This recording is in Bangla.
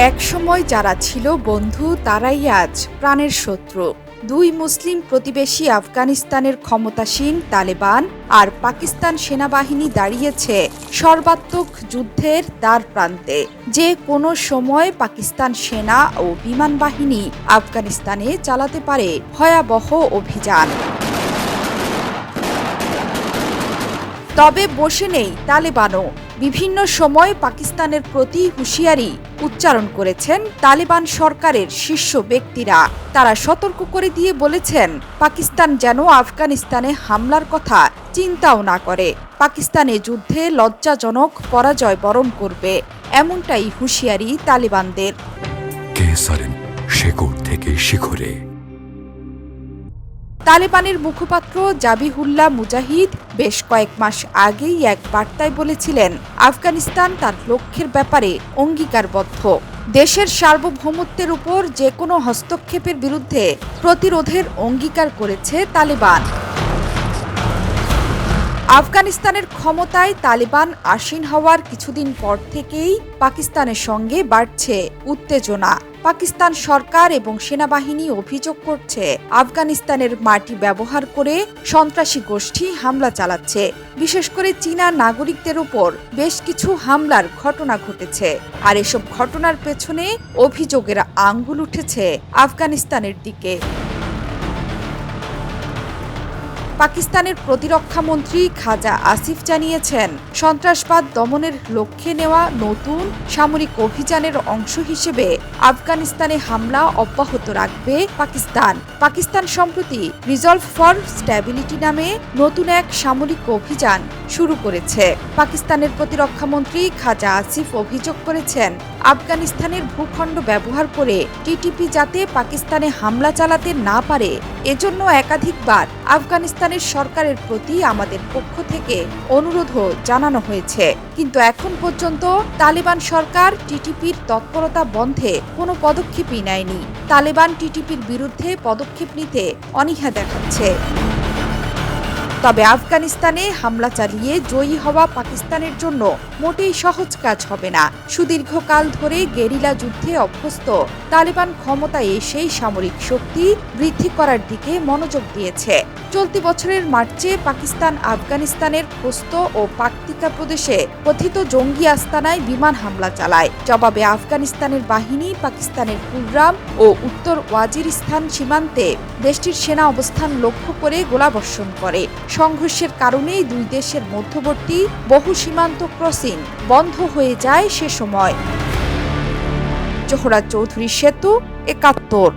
একসময় যারা ছিল বন্ধু তারাই আজ প্রাণের শত্রু। দুই মুসলিম প্রতিবেশী আফগানিস্তানের ক্ষমতাসীন তালেবান আর পাকিস্তান সেনাবাহিনী দাঁড়িয়েছে সর্বাত্মক যুদ্ধের দ্বার প্রান্তে। যে কোনো সময় পাকিস্তান সেনা ও বিমান বাহিনী আফগানিস্তানে চালাতে পারে ভয়াবহ অভিযান। তবে বসে নেই তালেবানও। বিভিন্ন সময় পাকিস্তানের প্রতি হুঁশিয়ারি উচ্চারণ করেছেন তালেবান সরকারের শীর্ষ ব্যক্তিরা। তারা সতর্ক করে দিয়ে বলেছেন, পাকিস্তান যেন আফগানিস্তানে হামলার কথা চিন্তাও না করে। পাকিস্তানে যুদ্ধে লজ্জাজনক পরাজয় বরণ করবে, এমনটাই হুঁশিয়ারি তালেবানদের। থেকে শিখরে তালেবানের মুখপাত্র জাবিহুল্লাহ মুজাহিদ বেশ কয়েক মাস আগেই এক বার্তায় বলেছিলেন, আফগানিস্তান তার লক্ষ্যের ব্যাপারে অঙ্গীকারবদ্ধ। দেশের সার্বভৌমত্বের উপর যে কোনো হস্তক্ষেপের বিরুদ্ধে প্রতিরোধের অঙ্গীকার করেছে তালেবান। আফগানিস্তানের ক্ষমতায় তালেবান আসীন হওয়ার কিছুদিন পর থেকেই পাকিস্তানের সঙ্গে বাড়ছে উত্তেজনা। পাকিস্তান সরকার এবং সেনাবাহিনী অভিযোগ করছে, আফগানিস্তানের মাটি ব্যবহার করে সন্ত্রাসী গোষ্ঠী হামলা চালাচ্ছে। বিশেষ করে চীনা নাগরিকদের উপর বেশ কিছু হামলার ঘটনা ঘটেছে। আর এসব ঘটনার পেছনে অভিযোগের আঙ্গুল উঠেছে আফগানিস্তানের দিকে। পাকিস্তানের প্রতিরক্ষা মন্ত্রী খাজা আসিফ জানিয়েছেন, সন্ত্রাসবাদ দমনের লক্ষ্যে নেওয়া নতুন সামরিক অভিযানের অংশ হিসেবে আফগানিস্তানে হামলা অব্যাহত রাখবে পাকিস্তান সম্প্রতি রিজলভ ফর স্ট্যাবিলিটি নামে নতুন এক সামরিক অভিযান শুরু করেছে। পাকিস্তানের প্রতিরক্ষা মন্ত্রী খাজা আসিফ অভিযোগ করেছেন, আফগানিস্তানের ভূখণ্ড ব্যবহার করে টিটিপি যাতে পাকিস্তানে হামলা চালাতে না পারে, এজন্য একাধিকবার আফগানিস্তানের সরকারের প্রতি আমাদের পক্ষ থেকে অনুরোধও জানানো হয়েছে। কিন্তু এখন পর্যন্ত তালেবান সরকার টিটিপির তৎপরতা বন্ধে কোনো পদক্ষেপই নেয়নি। তালেবান টিটিপির বিরুদ্ধে পদক্ষেপ নিতে অনীহা দেখাচ্ছে। তবে আফগানিস্তানে হামলা চালিয়ে জয়ী হওয়া পাকিস্তানের জন্য মোটেই সহজ কাজ হবে না। সুদীর্ঘকাল ধরে গেরিলা যুদ্ধে অভ্যস্ত তালেবান ক্ষমতায় এসেই সামরিক শক্তি বৃদ্ধি করার দিকে মনোযোগ দিয়েছে। চলতি বছরের মার্চে পাকিস্তান আফগানিস্তানের খোস্ত ও পাকতিকা প্রদেশে কথিত জঙ্গি আস্তানায় বিমান হামলা চালায়। জবাবে আফগানিস্তানের বাহিনী পাকিস্তানের কুলগাম ও উত্তর ওয়াজিরিস্তান সীমান্তে দেশটির সেনা অবস্থান লক্ষ্য করে গোলাবর্ষণ করে। সংঘর্ষের কারণেই দুই দেশের মধ্যবর্তী বহু সীমান্ত ক্রসিং বন্ধ হয়ে যায় সে সময়। জোহরা চৌধুরী সেতু, ৭১।